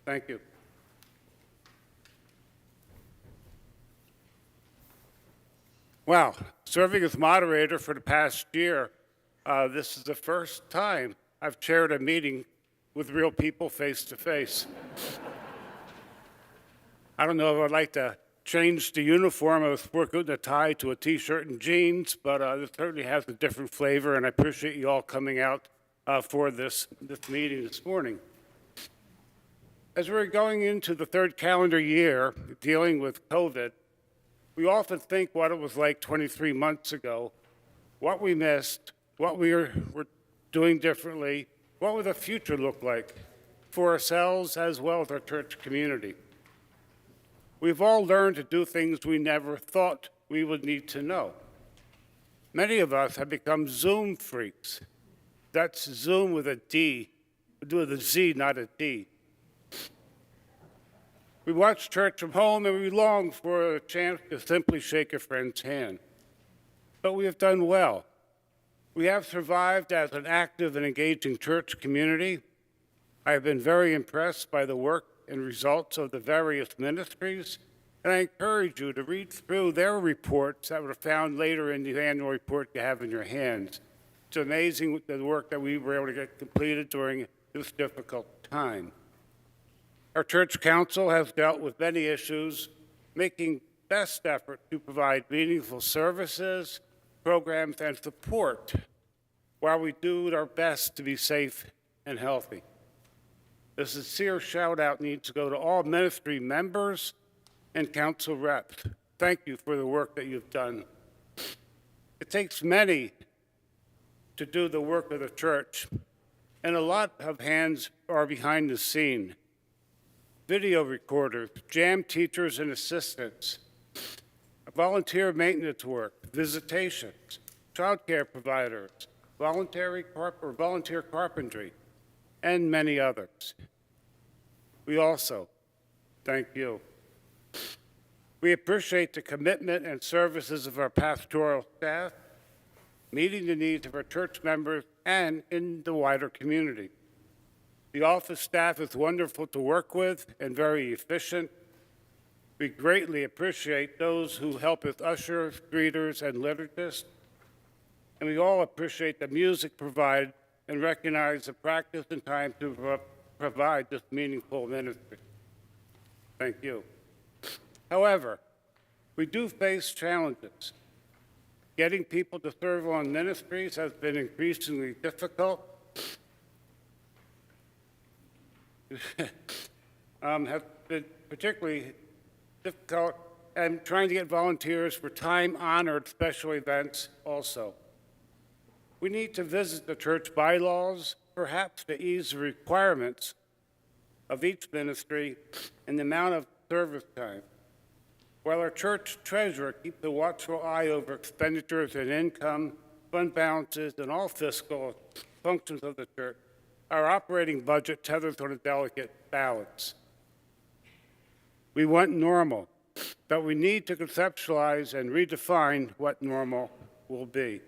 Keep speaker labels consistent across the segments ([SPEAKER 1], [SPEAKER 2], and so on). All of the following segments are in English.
[SPEAKER 1] Thank you. Wow, serving as moderator for the past year, this is the first time I've chaired a meeting with real people face to face. I don't know if I'd like to change the uniform. I was working a tie to a t-shirt and jeans, but it certainly has a different flavor, and I appreciate you all coming out for this meeting this morning. As we're going into the third calendar year dealing with COVID, we often think what it was like 23 months ago, what we missed, what we were doing differently, what would the future look like for ourselves as well as our church community. We've all learned to do things we never thought we would need to know. Many of us have become Zoom freaks. That's Zoom with a D, with a Z, not a D. We watch church from home and we long for a chance to simply shake a friend's hand. But we have done well. We have survived as an active and engaging church community. I have been very impressed by the work and results of the various ministries, and I encourage you to read through their reports that were found later in the annual report you have in your hands. It's amazing the work that we were able to get completed during this difficult time. Our church council has dealt with many issues, making best effort to provide meaningful services, programs, and support while we do our best to be safe and healthy. A sincere shout out needs to go to all ministry members and council reps. Thank you for the work that you've done. It takes many to do the work of the church, and a lot of hands are behind the scene. Video recorders, jam teachers and assistants, volunteer maintenance work, visitations, childcare providers, volunteer carpentry, and many others. We also thank you. We appreciate the commitment and services of our pastoral staff, meeting the needs of our church members and in the wider community. The office staff is wonderful to work with and very efficient. We greatly appreciate those who help with ushers, greeters, and liturgists. And we all appreciate the music provided and recognize the practice and time to provide this meaningful ministry. Thank you. However, we do face challenges. Getting people to serve on ministries has been increasingly difficult. Have been particularly difficult, and trying to get volunteers for time-honored special events also. We need to visit the church bylaws, perhaps to ease the requirements of each ministry and the amount of service time, while our church treasurer keeps a watchful eye over expenditures and income, fund balances, and all fiscal functions of the church. Our operating budget tethers on a delicate balance. We want normal, but we need to conceptualize and redefine what normal will be.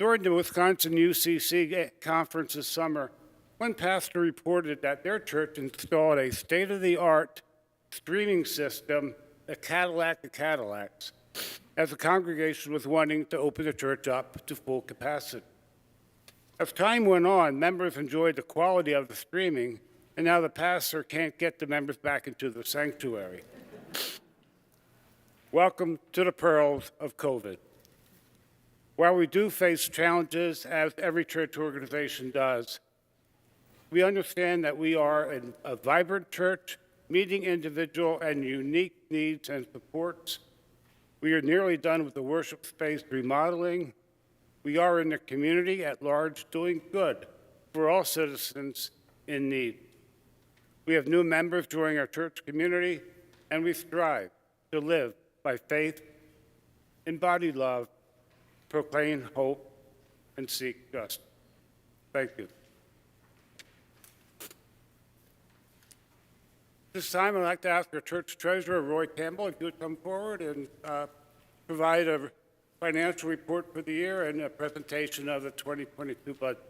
[SPEAKER 1] During the Wisconsin UCC conference this summer, one pastor reported that their church installed a state-of-the-art streaming system, a Cadillac of Cadillacs, as the congregation was wanting to open the church up to full capacity. As time went on, members enjoyed the quality of the streaming, and now the pastor can't get the members back into the sanctuary. Welcome to the perils of COVID. While we do face challenges, as every church organization does, we understand that we are a vibrant church, meeting individual and unique needs and supports. We are nearly done with the worship space remodeling. We are in the community at large doing good for all citizens in need. We have new members joining our church community, and we strive to live by faith, embody love, proclaim hope, and seek justice. Thank you. This time, I'd like to ask our church treasurer, Roy Campbell, if you would come forward and provide a financial report for the year and a presentation of the 2022 budget.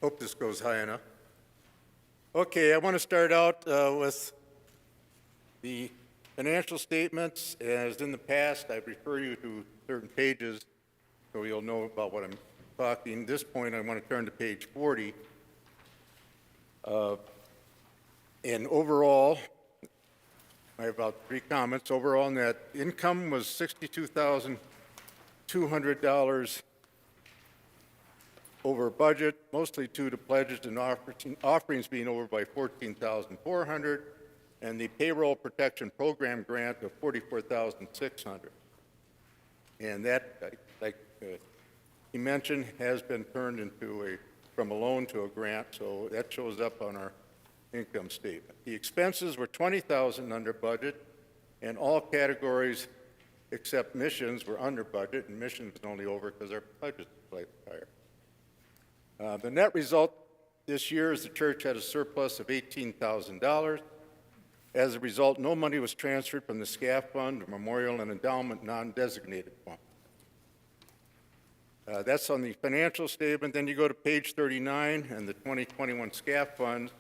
[SPEAKER 2] Hope this goes high enough. Okay, I want to start out with the financial statements. As in the past, I refer you to certain pages so you'll know about what I'm talking. At this point, I want to turn to page 40. And overall, I have about 3 comments. Overall, net income was $62,200 over budget, mostly due to pledges and offerings being over by $14,400, and the payroll protection program grant of $44,600. And that, like he mentioned, has been turned into from a loan to a grant, so that shows up on our income statement. The expenses were $20,000 under budget, and all categories except missions were under budget, and missions is only over because our budget is slightly higher. The net result this year is the church had a surplus of $18,000. As a result, no money was transferred from the SCAF fund or memorial and endowment non-designated fund. That's on the financial statement. Then you go to page 39 and the 2021 SCAF fund.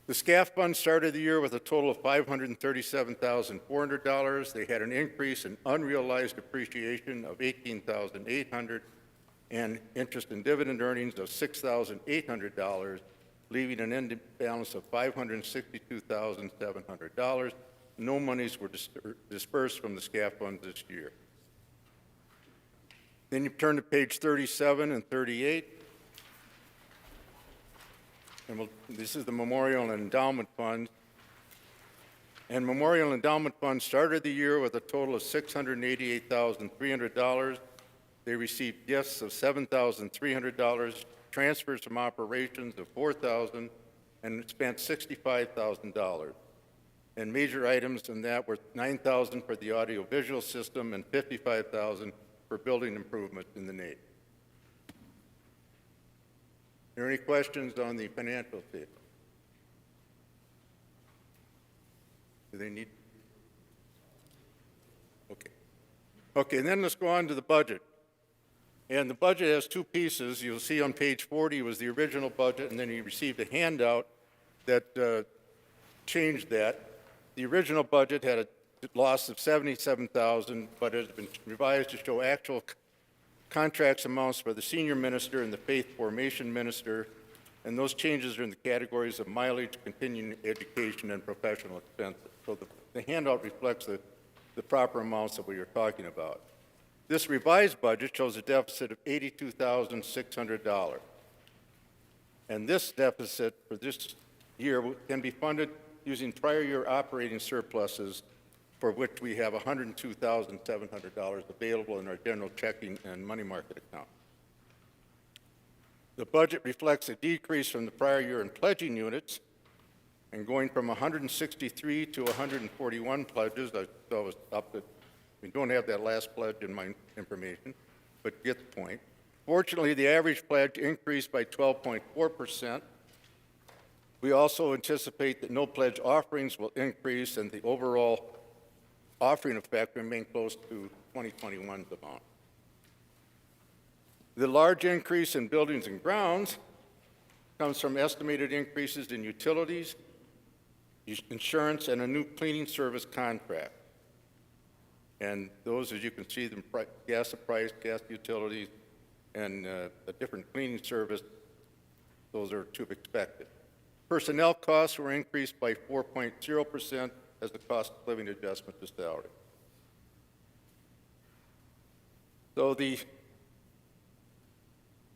[SPEAKER 2] The SCAF fund started the year with a total of $537,400. They had an increase in unrealized appreciation of $18,800 and interest and dividend earnings of $6,800, leaving an end balance of $562,700. No monies were dispersed from the SCAF fund this year. Then you turn to page 37 and 38. And this is the Memorial and Endowment Fund. And Memorial and Endowment Fund started the year with a total of $688,300. They received gifts of $7,300, transfers from operations of $4,000, and spent $65,000. And major items in that were $9,000 for the audiovisual system and $55,000 for building improvements in the Navy. Are there any questions on the financial statement? Do they need? Okay. Okay, and then let's go on to the budget. And the budget has 2 pieces. You'll see on page 40 was the original budget, and then you received a handout that changed that. The original budget had a loss of $77,000, but it has been revised to show actual contracts amounts for the senior minister and the faith formation minister, and those changes are in the categories of mileage, continuing education, and professional expenses. So the handout reflects the proper amounts that we are talking about. This revised budget shows a deficit of $82,600. And this deficit for this year can be funded using prior year operating surpluses, for which we have $102,700 available in our general checking and money market account. The budget reflects a decrease from the prior year in pledging units, and going from 163 to 141 pledges. I thought was up to, we don't have that last pledge in my information, but get the point. Fortunately, the average pledge increased by 12.4%. We also anticipate that no pledge offerings will increase, and the overall offering effect remain close to 2021's amount. The large increase in buildings and grounds comes from estimated increases in utilities, insurance, and a new cleaning service contract. And those, as you can see, the gas utilities, and a different cleaning service, those are to be expected. Personnel costs were increased by 4.0% as the cost of living adjustment to salary. So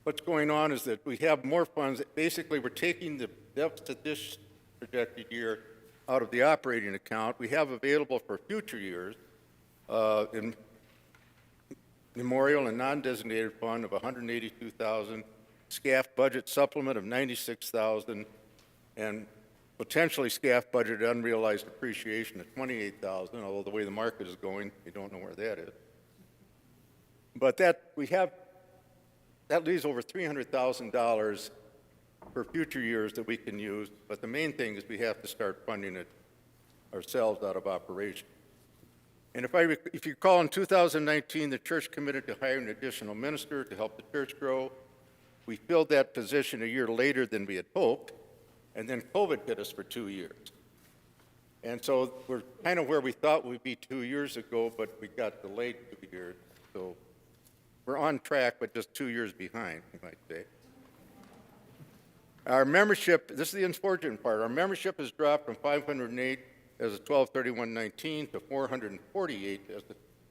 [SPEAKER 2] what's going on is that we have more funds. Basically, we're taking the deficit this projected year out of the operating account. We have available for future years in memorial and non-designated fund of $182,000, SCAF budget supplement of $96,000, and potentially SCAF budget unrealized appreciation of $28,000, although the way the market is going, you don't know where that is. But that leaves over $300,000 for future years that we can use, but the main thing is we have to start funding it ourselves out of operation. And if you recall, in 2019, the church committed to hire an additional minister to help the church grow. We filled that position a year later than we had hoped, and then COVID hit us for 2 years. And so we're kind of where we thought we'd be 2 years ago, but we got delayed 2 years. So we're on track, but just 2 years behind, you might say. Our membership, this is the unfortunate part, our membership has dropped from 508 as of 12/31/19 to 448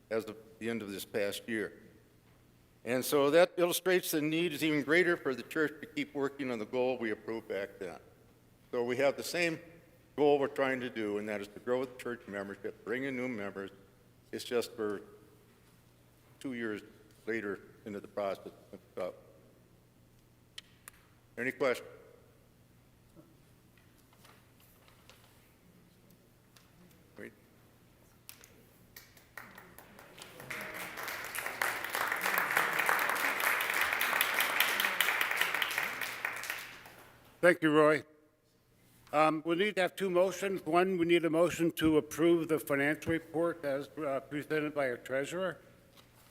[SPEAKER 2] as of the end of this past year. And so that illustrates the need is even greater for the church to keep working on the goal we approved back then. So we have the same goal we're trying to do, and that is to grow the church membership, bring in new members. It's just for 2 years later into the process. Any questions? Wait.
[SPEAKER 1] Thank you, Roy. We need to have two motions. One, we need a motion to approve the financial report as presented by our treasurer.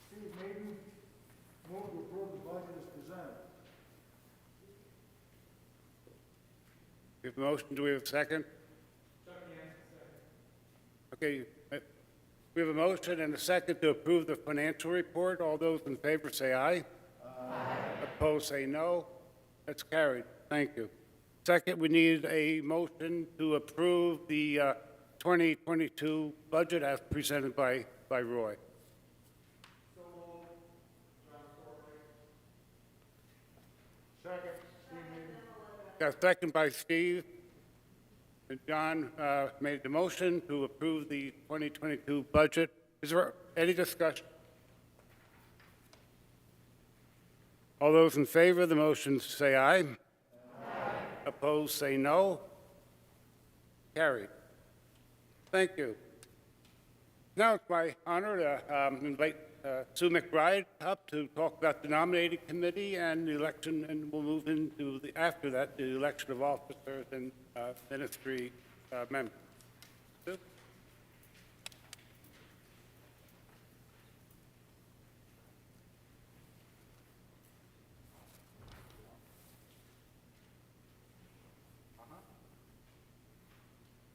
[SPEAKER 3] Steve Maiden, move to approve the budget as presented.
[SPEAKER 1] We have a motion. Do we have a second? Okay. We have a motion and a second to approve the financial report. All those in favor say aye. Aye. Opposed say no. That's carried. Thank you. Second, we need a motion to approve the 2022 budget as presented by Roy.
[SPEAKER 3] Second, Steve Maiden.
[SPEAKER 1] Got a second by Steve. And John made the motion to approve the 2022 budget. Is there any discussion? All those in favor of the motion say aye. Opposed, say no. Carried. Thank you. Now it's my honor to invite Sue McBride up to talk about the nominating committee and the election, and we'll move into after that, the election of officers and ministry members. Sue?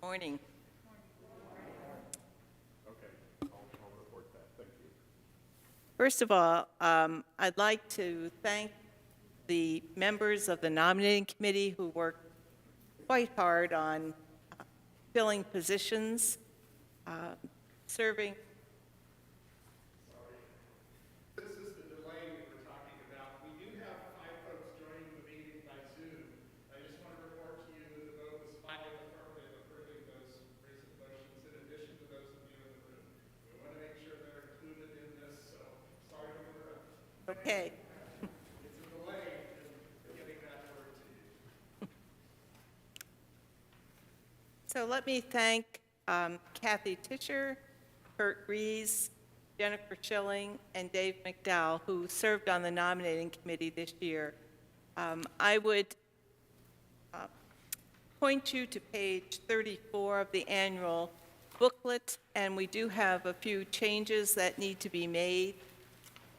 [SPEAKER 4] Morning. First of all, I'd like to thank the members of the nominating committee who worked quite hard on filling positions, serving.
[SPEAKER 5] This is the delay we were talking about. We do have 5 folks joining the meeting by Zoom. I just want to report to you that the vote was 5 affirmative approving those recent motions in addition to those of you in the room. We want to make sure they're included in this, so sorry to interrupt.
[SPEAKER 4] Okay.
[SPEAKER 5] It's a delay in getting that word to you.
[SPEAKER 4] So let me thank Kathy Tischer, Kurt Rees, Jennifer Schilling, and Dave McDowell, who served on the nominating committee this year. I would point you to page 34 of the annual booklet, and we do have a few changes that need to be made,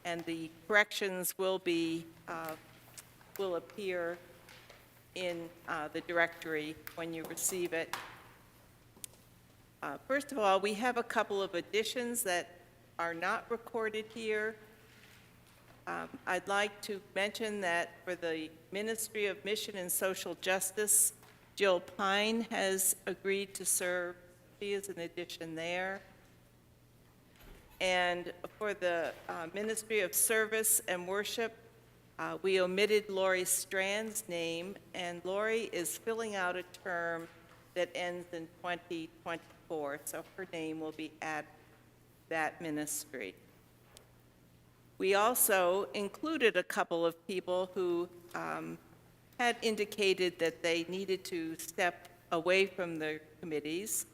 [SPEAKER 4] and the corrections will appear in the directory when you receive it. First of all, we have a couple of additions that are not recorded here. I'd like to mention that for the Ministry of Mission and Social Justice, Jill Pine has agreed to serve. She is an addition there. And for the Ministry of Service and Worship, we omitted Lori Strand's name, and Lori is filling out a term that ends in 2024, so her name will be at that ministry. We also included a couple of people who had indicated that they needed to step away from the committees.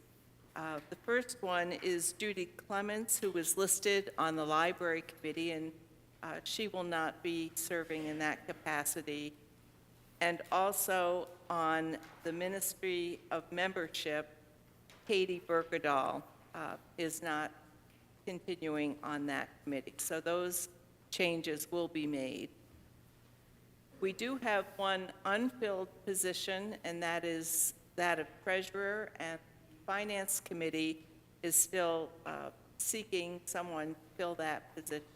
[SPEAKER 4] The first one is Judy Clements, who was listed on the library committee, and she will not be serving in that capacity. And also on the Ministry of Membership, Katie Berkedahl is not continuing on that committee. So those changes will be made. We do have one unfilled position, and that is that of treasurer, and the Finance Committee is still seeking someone to fill that position.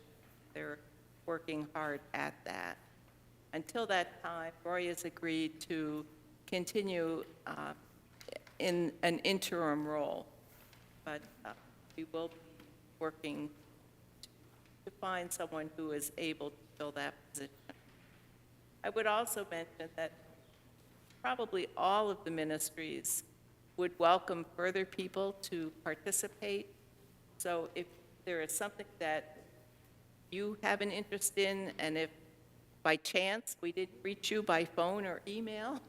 [SPEAKER 4] They're working hard at that. Until that time, Roy has agreed to continue in an interim role, but we will be working to find someone who is able to fill that position. I would also mention that probably all of the ministries would welcome further people to participate. So if there is something that you have an interest in, and if by chance we didn't reach you by phone or email,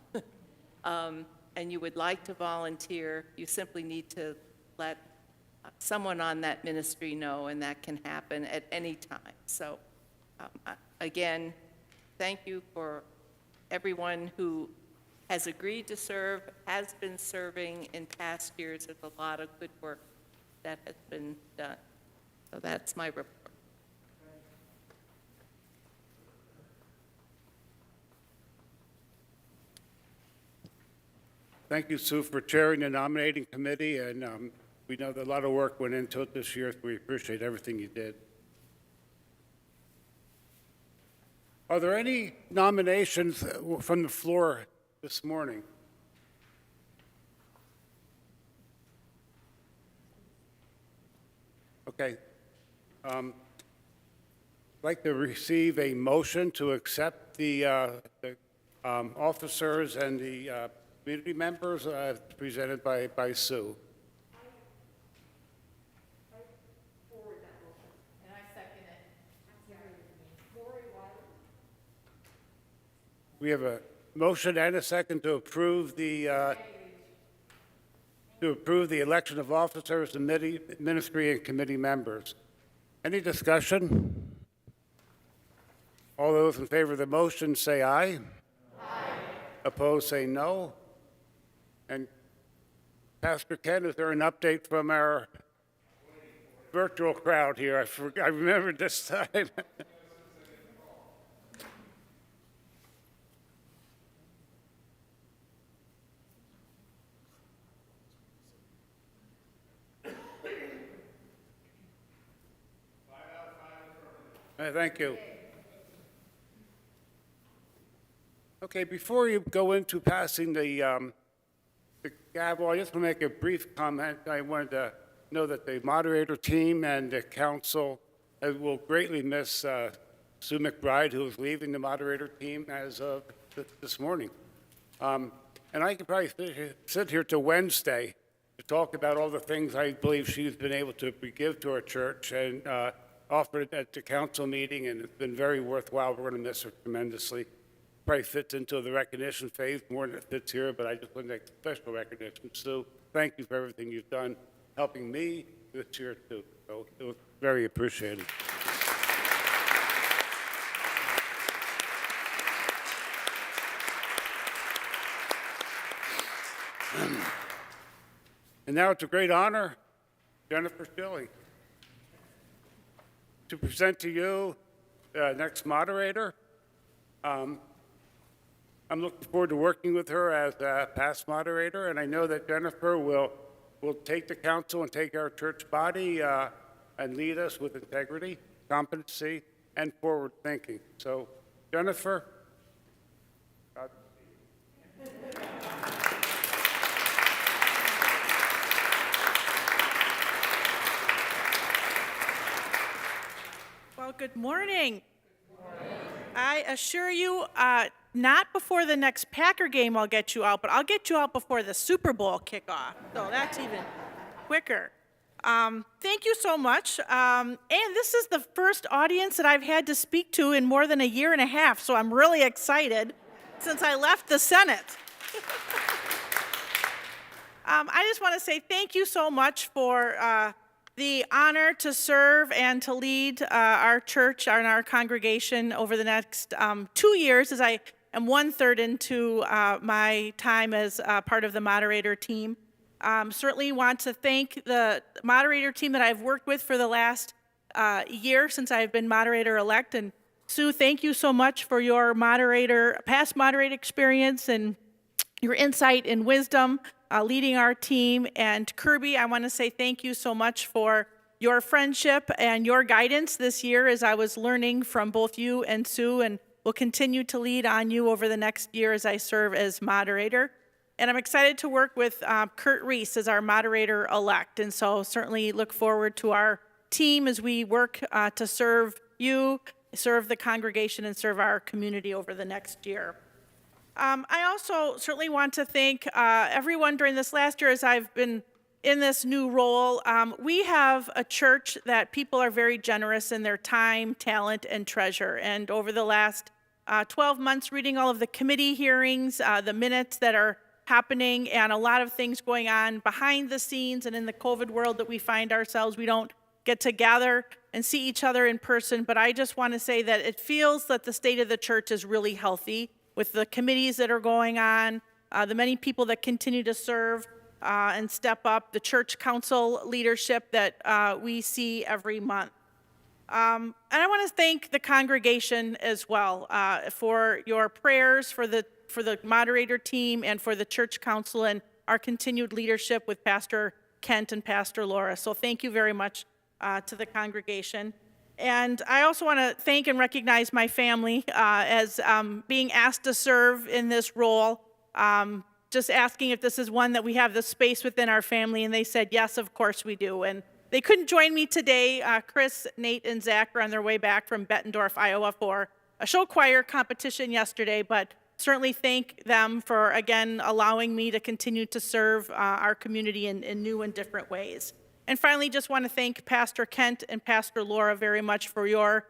[SPEAKER 4] and you would like to volunteer, you simply need to let someone on that ministry know, and that can happen at any time. So again, thank you for everyone who has agreed to serve, has been serving in past years. There's a lot of good work that has been done. So that's my report.
[SPEAKER 1] Thank you, Sue, for chairing the nominating committee, and we know that a lot of work went into it this year, so we appreciate everything you did. Are there any nominations from the floor this morning? Okay. I'd like to receive a motion to accept the officers and the community members presented by Sue. We have a motion and a second to approve the election of officers, the ministry, and committee members. Any discussion? All those in favor of the motion say aye. Aye. Opposed say no. And Pastor Ken, is there an update from our virtual crowd here? I remembered this time. Thank you. Okay, before you go into passing the gavel, I just want to make a brief comment. I wanted to know that the moderator team and the council will greatly miss Sue McBride, who is leaving the moderator team as of this morning. And I could probably sit here till Wednesday to talk about all the things I believe she's been able to give to our church and offered at the council meeting, and it's been very worthwhile. We're going to miss her tremendously. Probably fits into the recognition phase more than it fits here, but I just want to make special recognition. Sue, thank you for everything you've done, helping me this year too. So it was very appreciated. And now it's a great honor, Jennifer Schilling, to present to you the next moderator. I'm looking forward to working with her as a past moderator, and I know that Jennifer will take the council and take our church body and lead us with integrity, competency, and forward thinking. So, Jennifer.
[SPEAKER 6] Well, good morning. I assure you, not before the next Packer game I'll get you out, but I'll get you out before the Super Bowl kickoff. So that's even quicker. Thank you so much. And this is the first audience that I've had to speak to in more than a year and a half, so I'm really excited since I left the Senate. I just want to say thank you so much for the honor to serve and to lead our church and our congregation over the next 2 years, as I am 1/3 into my time as part of the moderator team. Certainly want to thank the moderator team that I've worked with for the last year since I've been moderator-elect, and Sue, thank you so much for your past moderator experience and your insight and wisdom leading our team. And Kirby, I want to say thank you so much for your friendship and your guidance this year as I was learning from both you and Sue, and will continue to lead on you over the next year as I serve as moderator. And I'm excited to work with Kurt Reese as our moderator-elect, and so certainly look forward to our team as we work to serve you, serve the congregation, and serve our community over the next year. I also certainly want to thank everyone during this last year as I've been in this new role. We have a church that people are very generous in their time, talent, and treasure. And over the last 12 months, reading all of the committee hearings, the minutes that are happening, and a lot of things going on behind the scenes and in the COVID world that we find ourselves, we don't get to gather and see each other in person. But I just want to say that it feels that the state of the church is really healthy with the committees that are going on, the many people that continue to serve and step up, the church council leadership that we see every month. And I want to thank the congregation as well for your prayers, for the moderator team, and for the church council and our continued leadership with Pastor Kent and Pastor Laura. So thank you very much to the congregation. And I also want to thank and recognize my family as being asked to serve in this role. Just asking if this is one that we have the space within our family, and they said, yes, of course we do. And they couldn't join me today. Chris, Nate, and Zach are on their way back from Bettendorf, Iowa for a show choir competition yesterday, but certainly thank them for, again, allowing me to continue to serve our community in new and different ways. And finally, just want to thank Pastor Kent and Pastor Laura very much for your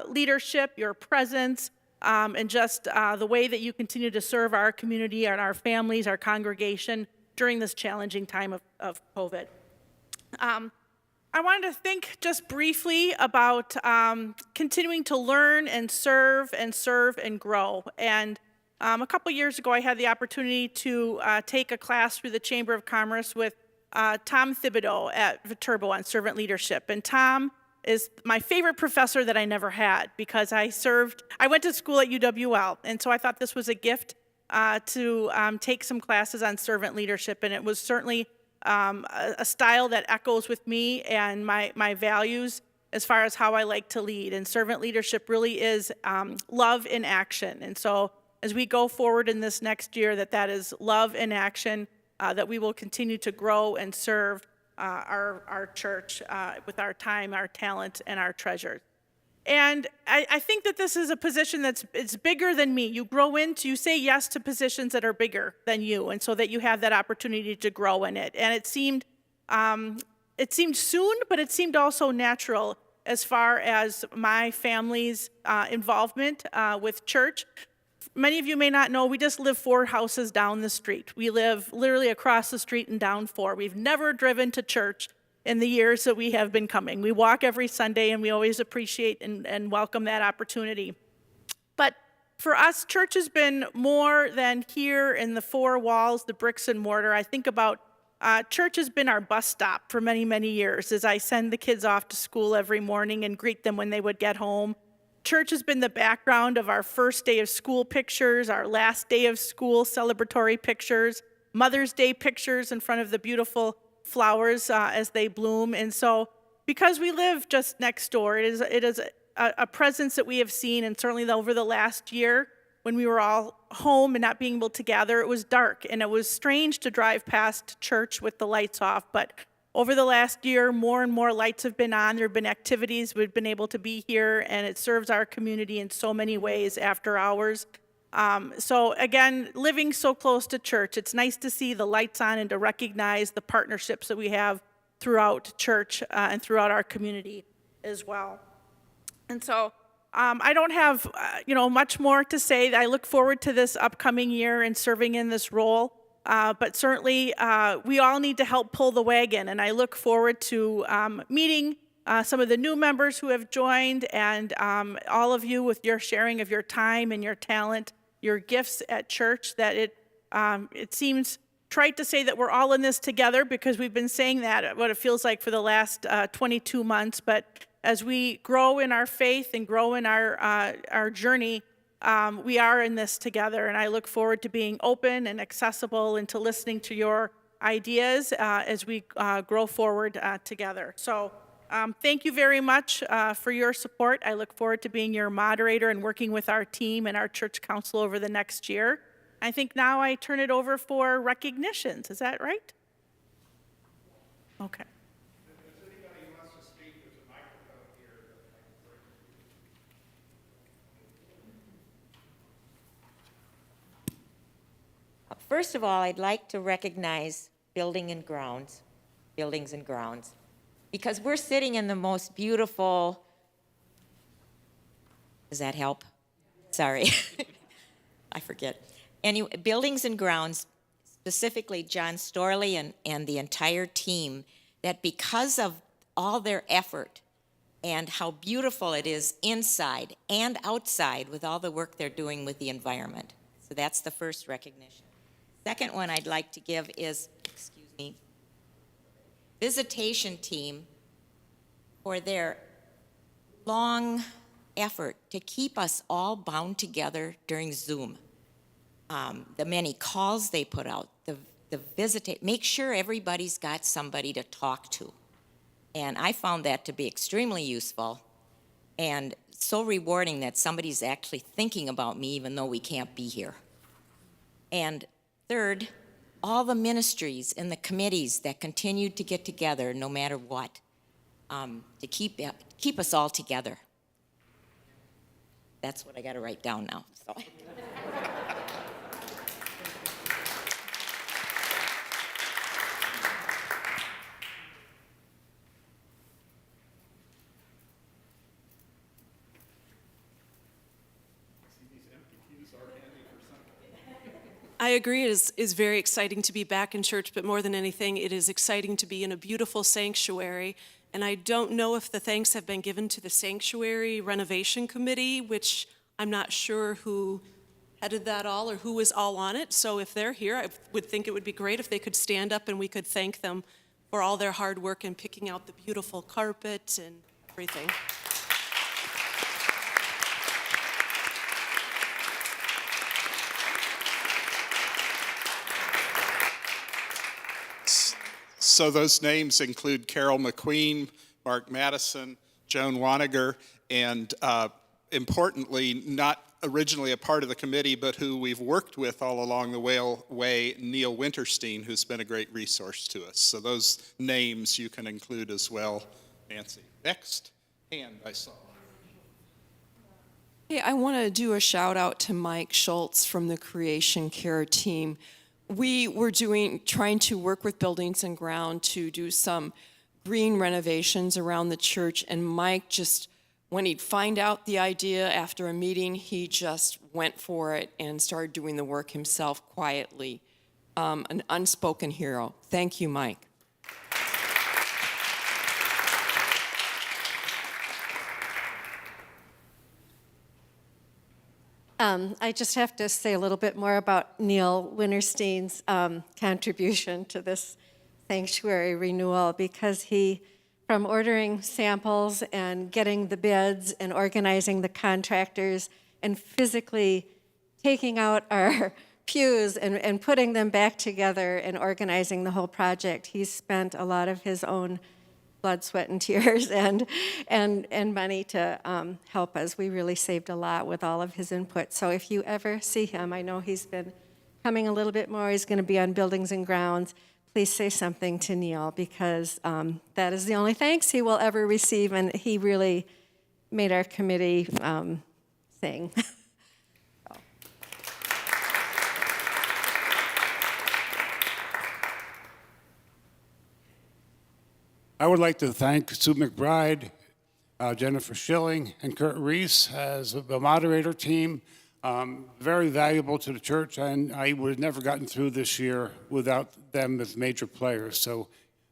[SPEAKER 6] leadership, your presence, and just the way that you continue to serve our community and our families, our congregation during this challenging time of COVID. I wanted to think just briefly about continuing to learn and serve and grow. And a couple years ago, I had the opportunity to take a class through the Chamber of Commerce with Tom Thibodeau at Viterbo on servant leadership. And Tom is my favorite professor that I never had because I went to school at UWL, and so I thought this was a gift to take some classes on servant leadership, and it was certainly a style that echoes with me and my values as far as how I like to lead. And servant leadership really is love in action. And so as we go forward in this next year, that is love in action, that we will continue to grow and serve our church with our time, our talent, and our treasures. And I think that this is a position it's bigger than me. You say yes to positions that are bigger than you, and so that you have that opportunity to grow in it. And it seemed soon, but it seemed also natural as far as my family's involvement with church. Many of you may not know, we just live 4 houses down the street. We live literally across the street and down 4. We've never driven to church in the years that we have been coming. We walk every Sunday, and we always appreciate and welcome that opportunity. But for us, church has been more than here in the 4 walls, the bricks and mortar. I think about church has been our bus stop for many, many years as I send the kids off to school every morning and greet them when they would get home. Church has been the background of our first day of school pictures, our last day of school celebratory pictures, Mother's Day pictures in front of the beautiful flowers as they bloom. And so because we live just next door, it is a presence that we have seen, and certainly over the last year when we were all home and not being able to gather, it was dark, and it was strange to drive past church with the lights off. But over the last year, more and more lights have been on. There have been activities. We've been able to be here, and it serves our community in so many ways after hours. So again, living so close to church, it's nice to see the lights on and to recognize the partnerships that we have throughout church and throughout our community as well. And so I don't have much more to say. I look forward to this upcoming year and serving in this role. But certainly, we all need to help pull the wagon, and I look forward to meeting some of the new members who have joined, and all of you with your sharing of your time and your talent, your gifts at church. That it seems trite to say that we're all in this together because we've been saying that what it feels like for the last 22 months, but as we grow in our faith and grow in our journey, we are in this together, and I look forward to being open and accessible and to listening to your ideas as we grow forward together. So thank you very much for your support. I look forward to being your moderator and working with our team and our church council over the next year. I think now I turn it over for recognitions. Is that right? Okay.
[SPEAKER 7] First of all, I'd like to recognize buildings and grounds, because we're sitting in the most beautiful, does that help? Sorry, I forget. Anyway, buildings and grounds, specifically John Storley and the entire team, that because of all their effort and how beautiful it is inside and outside with all the work they're doing with the environment. So that's the first recognition. Second one I'd like to give is, visitation team for their long effort to keep us all bound together during Zoom. The many calls they put out, make sure everybody's got somebody to talk to. And I found that to be extremely useful and so rewarding that somebody's actually thinking about me even though we can't be here. And third, all the ministries and the committees that continued to get together no matter what, to keep us all together. That's what I got to write down now. So.
[SPEAKER 8] I agree. It is very exciting to be back in church, but more than anything, it is exciting to be in a beautiful sanctuary. And I don't know if the thanks have been given to the Sanctuary Renovation Committee, which I'm not sure who headed that all or who was all on it. So if they're here, I would think it would be great if they could stand up and we could thank them for all their hard work in picking out the beautiful carpet and everything.
[SPEAKER 9] So those names include Carol McQueen, Mark Madison, Joan Waniger, and importantly, not originally a part of the committee, but who we've worked with all along the way, Neil Winterstein, who's been a great resource to us. So those names you can include as well, Nancy. Next hand I saw.
[SPEAKER 10] Hey, I want to do a shout out to Mike Schultz from the Creation Care team. We were trying to work with Buildings and Ground to do some green renovations around the church, and Mike just, when he'd find out the idea after a meeting, he just went for it and started doing the work himself quietly. An unspoken hero. Thank you, Mike.
[SPEAKER 11] I just have to say a little bit more about Neil Winterstein's contribution to this sanctuary renewal, because he, from ordering samples and getting the bids and organizing the contractors and physically taking out our pews and putting them back together and organizing the whole project, he's spent a lot of his own blood, sweat, and tears and money to help us. We really saved a lot with all of his input. So if you ever see him, I know he's been coming a little bit more. He's going to be on Buildings and Grounds. Please say something to Neil, because that is the only thanks he will ever receive, and he really made our committee sing.
[SPEAKER 1] I would like to thank Sue McBride, Jennifer Schilling, and Kurt Reese as the moderator team. Very valuable to the church, and I would have never gotten through this year without them as major players. So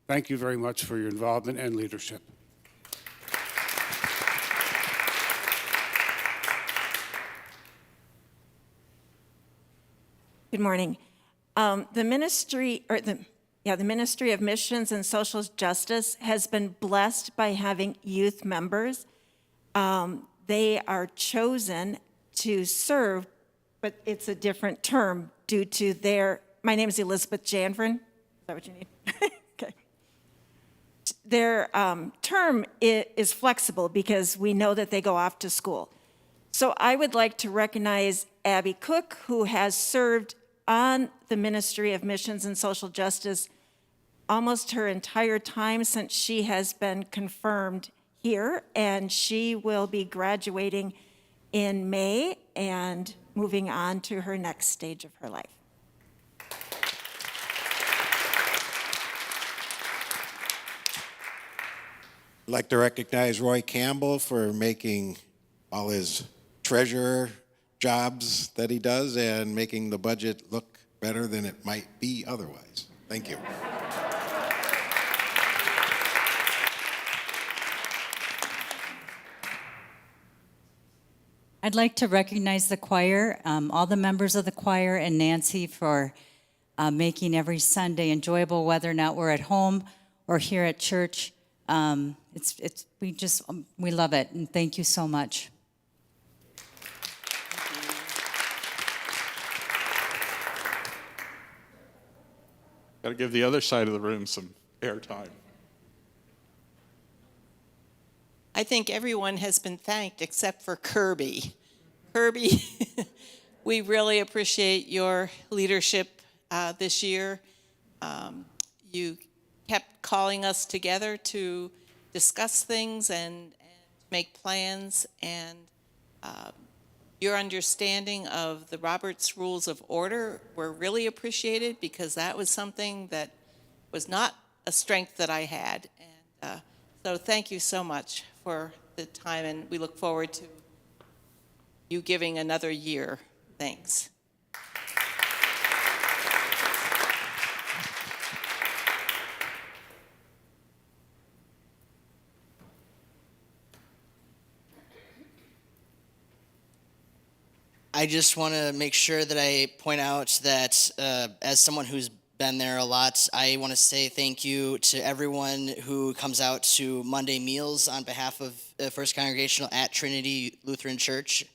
[SPEAKER 1] thank you very much for your involvement and leadership.
[SPEAKER 12] Good morning. The ministry, or the the Ministry of Missions and Social Justice has been blessed by having youth members. They are chosen to serve, but it's a different term due to my name is Elizabeth Janvrin. Is that what you need? Okay. Their term is flexible because we know that they go off to school. So I would like to recognize Abby Cook, who has served on the Ministry of Missions and Social Justice almost her entire time since she has been confirmed here, and she will be graduating in May and moving on to her next stage of her life.
[SPEAKER 13] I'd like to recognize Roy Campbell for making all his treasurer jobs that he does and making the budget look better than it might be otherwise. Thank you.
[SPEAKER 14] I'd like to recognize the choir, all the members of the choir, and Nancy for making every Sunday enjoyable, whether or not we're at home or here at church. We love it, and thank you so much.
[SPEAKER 9] Got to give the other side of the room some airtime.
[SPEAKER 4] I think everyone has been thanked except for Kirby. Kirby, we really appreciate your leadership this year. You kept calling us together to discuss things and make plans, and your understanding of the Roberts Rules of Order were really appreciated, because that was something that was not a strength that I had. And so thank you so much for the time, and we look forward to you giving another year. Thanks.
[SPEAKER 15] I just want to make sure that I point out that as someone who's been there a lot, I want to say thank you to everyone who comes out to Monday meals on behalf of First Congregational at Trinity Lutheran Church.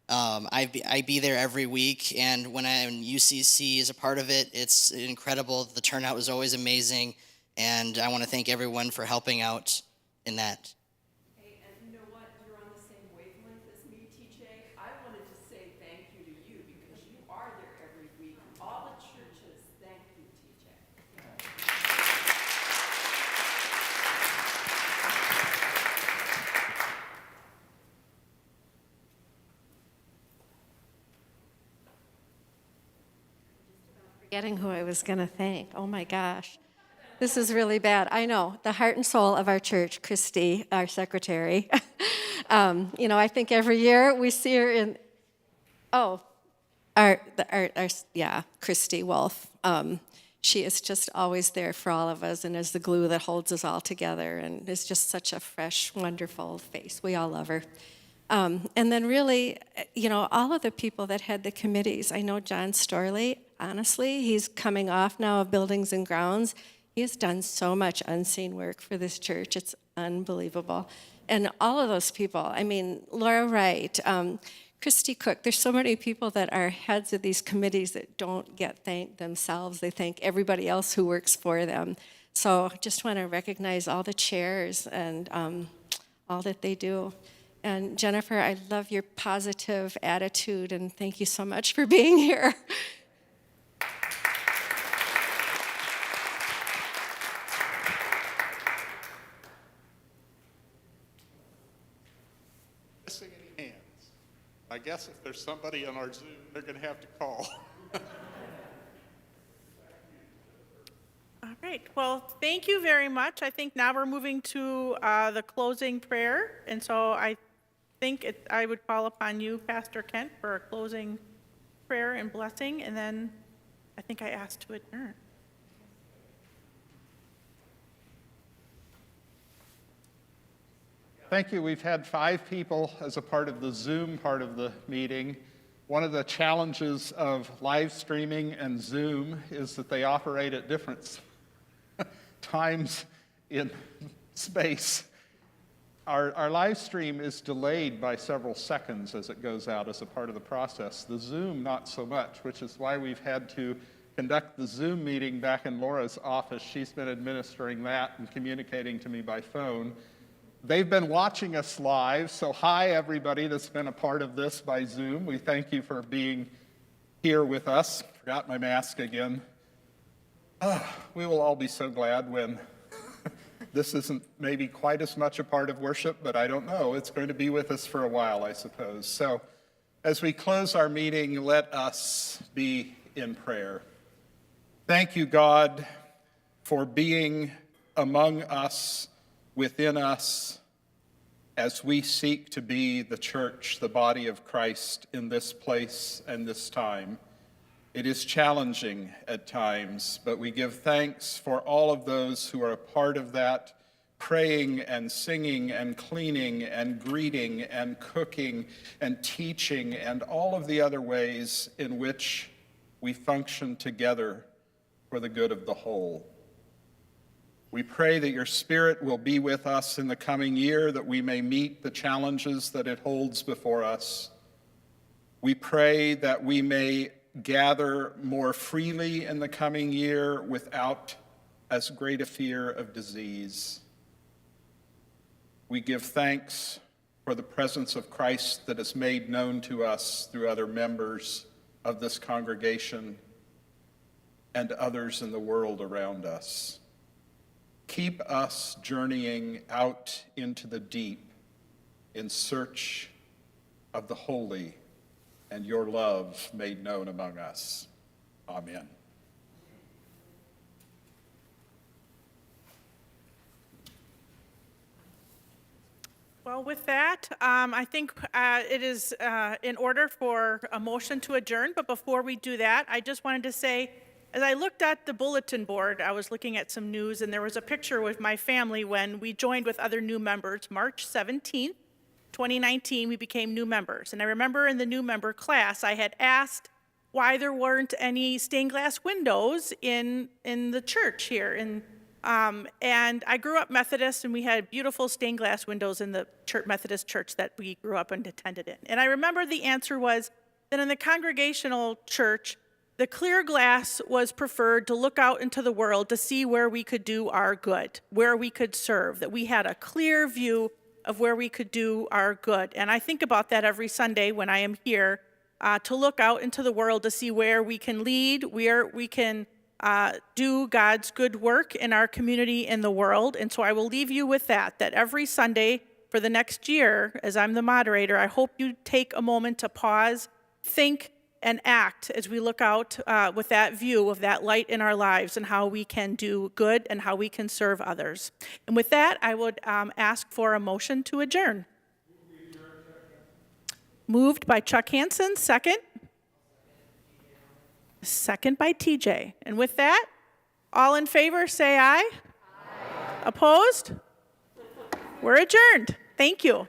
[SPEAKER 15] I be there every week, and when UCC is a part of it, it's incredible. The turnout was always amazing, and I want to thank everyone for helping out in that.
[SPEAKER 10] Hey, and you know what? You're on the same wavelength as me, TJ. I wanted to say thank you to you because you are there every week. All the churches, thank you, TJ.
[SPEAKER 11] Forgetting who I was going to thank. Oh my gosh. This is really bad. I know. The heart and soul of our church, Christy, our secretary. I think every year we see her in, Christy Wolf. She is just always there for all of us and is the glue that holds us all together, and is just such a fresh, wonderful face. We all love her. And then really, all of the people that had the committees. I know John Storley, honestly, he's coming off now of Buildings and Grounds. He has done so much unseen work for this church. It's unbelievable. And all of those people, Laura Wright, Christy Cook, there's so many people that are heads of these committees that don't get thanked themselves. They thank everybody else who works for them. So I just want to recognize all the chairs and all that they do. And Jennifer, I love your positive attitude, and thank you so much for being here.
[SPEAKER 9] Missing any hands? I guess if there's somebody on our Zoom, they're going to have to call.
[SPEAKER 6] All right. Well, thank you very much. I think now we're moving to the closing prayer. And so I think I would call upon you, Pastor Kent, for a closing prayer and blessing. And then I think I asked to adjourn.
[SPEAKER 5] Thank you. We've had 5 people as a part of the Zoom part of the meeting. One of the challenges of live streaming and Zoom is that they operate at different
[SPEAKER 9] times in space. Our live stream is delayed by several seconds as it goes out as a part of the process. The Zoom, not so much, which is why we've had to conduct the Zoom meeting back in Laura's office. She's been administering that and communicating to me by phone. They've been watching us live, so hi everybody that's been a part of this by Zoom. We thank you for being here with us. Forgot my mask again. We will all be so glad when this isn't maybe quite as much a part of worship, but I don't know. It's going to be with us for a while, I suppose. So as we close our meeting, let us be in prayer. Thank you, God, for being among us, within us, as we seek to be the church, the body of Christ in this place and this time. It is challenging at times, but we give thanks for all of those who are a part of that, praying and singing and cleaning and greeting and cooking and teaching and all of the other ways in which we function together for the good of the whole. We pray that your Spirit will be with us in the coming year, that we may meet the challenges that it holds before us. We pray that we may gather more freely in the coming year without as great a fear of disease. We give thanks for the presence of Christ that is made known to us through other members of this congregation and others in the world around us. Keep us journeying out into the deep in search of the holy and your love made known among us. Amen.
[SPEAKER 6] Well, with that, I think it is in order for a motion to adjourn, but before we do that, I just wanted to say, as I looked at the bulletin board, I was looking at some news, and there was a picture with my family when we joined with other new members. March 17th, 2019, we became new members. And I remember in the new member class, I had asked why there weren't any stained glass windows in the church here. And I grew up Methodist, and we had beautiful stained glass windows in the Methodist church that we grew up and attended in. And I remember the answer was that in the Congregational church, the clear glass was preferred to look out into the world to see where we could do our good, where we could serve, that we had a clear view of where we could do our good. And I think about that every Sunday when I am here, to look out into the world to see where we can lead, where we can do God's good work in our community and the world. And so I will leave you with that every Sunday for the next year, as I'm the moderator, I hope you take a moment to pause, think, and act as we look out with that view of that light in our lives and how we can do good and how we can serve others. And with that, I would ask for a motion to adjourn. Moved by Chuck Hansen, second. Second by TJ. And with that, all in favor, say aye. Aye. Opposed? We're adjourned. Thank you.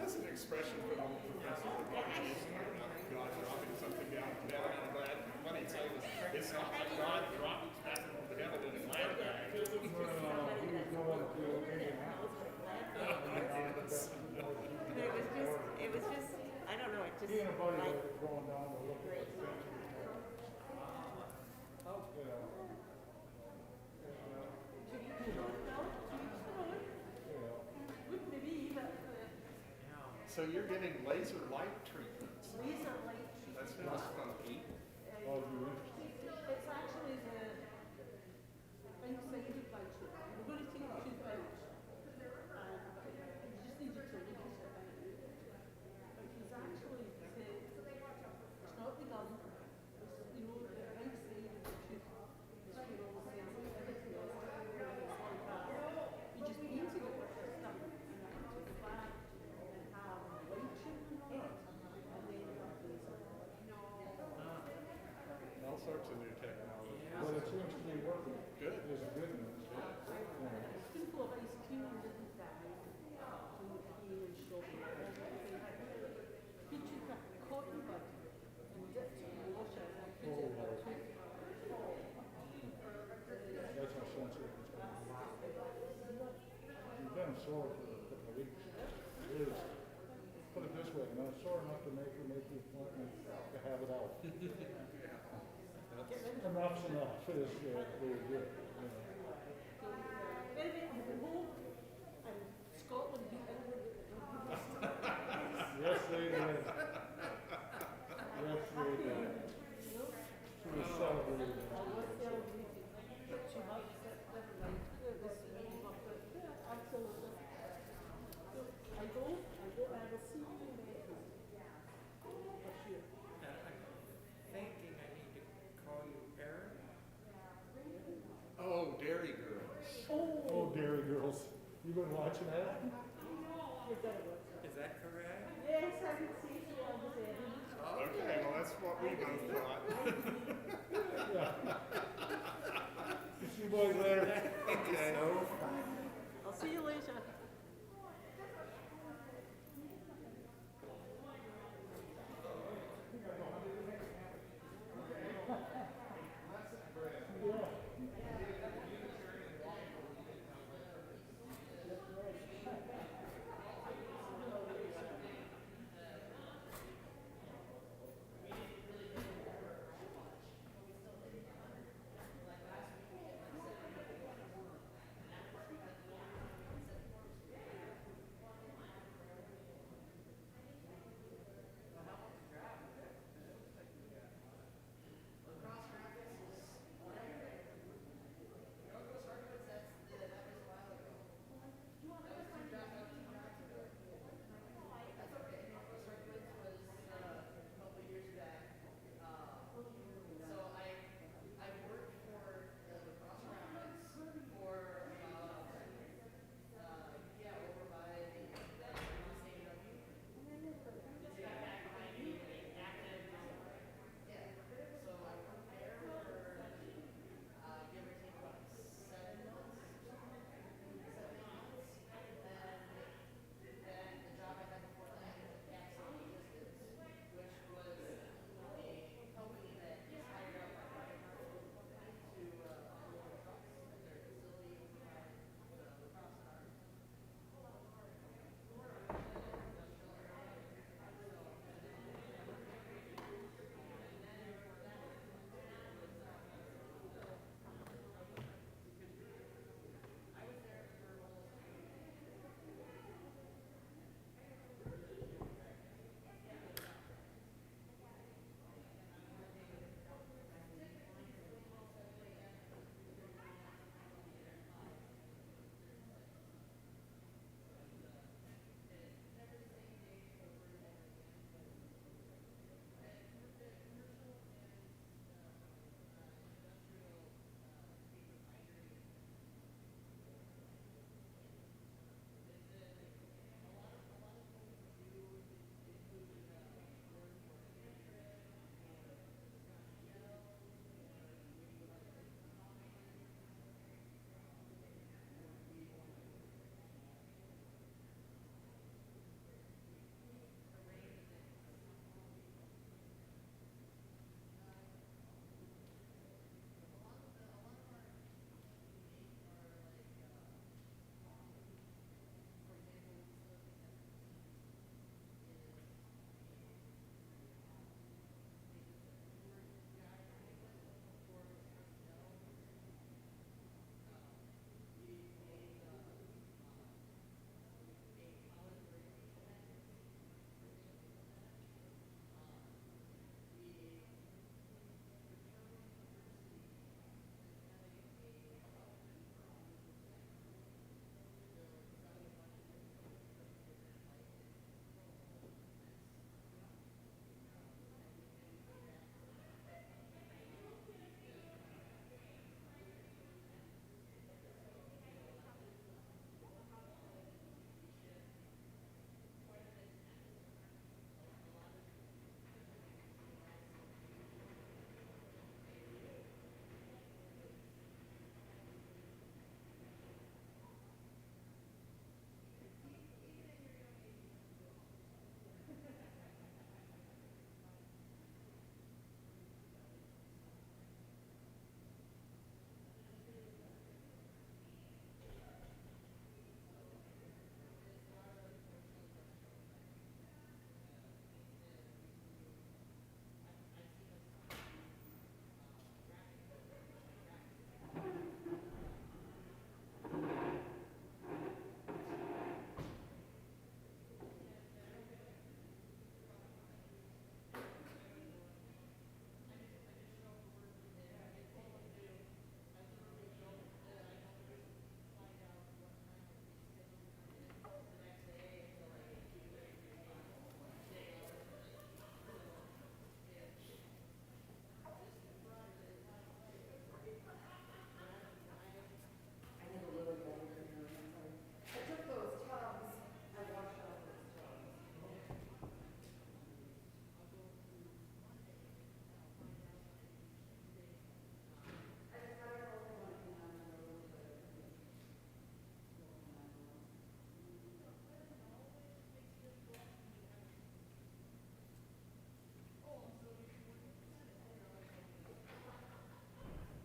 [SPEAKER 5] That's an expression from God dropping something down from heaven in a glad. Funny tell you, it's not like God dropping something from heaven in a glad bag.
[SPEAKER 3] He was going to Indianapolis.
[SPEAKER 4] It was just, I don't know, it just.
[SPEAKER 3] He and a buddy were going down to look at the thing.
[SPEAKER 5] So you're getting laser light treatments. Laser light treatments. That's funky.
[SPEAKER 3] Oh, you're interested?
[SPEAKER 16] It's actually the inside budget. We're going to take two out. You just need to reduce it by two. But he's actually said it's not the gun. It's, you know, the outside of the tooth. It's where all the sensitivity is. You just need to get rid of stuff and to the back and have light treatment on it. And then you have laser.
[SPEAKER 5] All sorts of new technology.
[SPEAKER 3] Well, it seems to be working.
[SPEAKER 5] Good.
[SPEAKER 3] There's good news.
[SPEAKER 16] Simple of ice cream didn't die from the pain and shopping. He took a cotton bud and dipped it in water and put it in a tooth.
[SPEAKER 3] That's how sensitive it's been. You've been sore for a couple of weeks. It is. Put it this way, not sore enough to make the appointment to have it out. Enough's enough is really good.
[SPEAKER 16] Anyway, I'm at home and Scotland beat England.
[SPEAKER 3] Yes, they did. Yes, they did. She was celebrated.
[SPEAKER 16] I was celebrating. But she had never mind. It was absolutely. So I go, I will see you later. For sure.
[SPEAKER 5] Thinking I need to call you Aaron. Oh, Dairy Girls.
[SPEAKER 3] Oh, Dairy Girls. You been watching that?
[SPEAKER 5] Is that correct?
[SPEAKER 16] Yes, I can see you on the seven.
[SPEAKER 5] Okay, well, that's what we both thought.
[SPEAKER 3] See you boys later.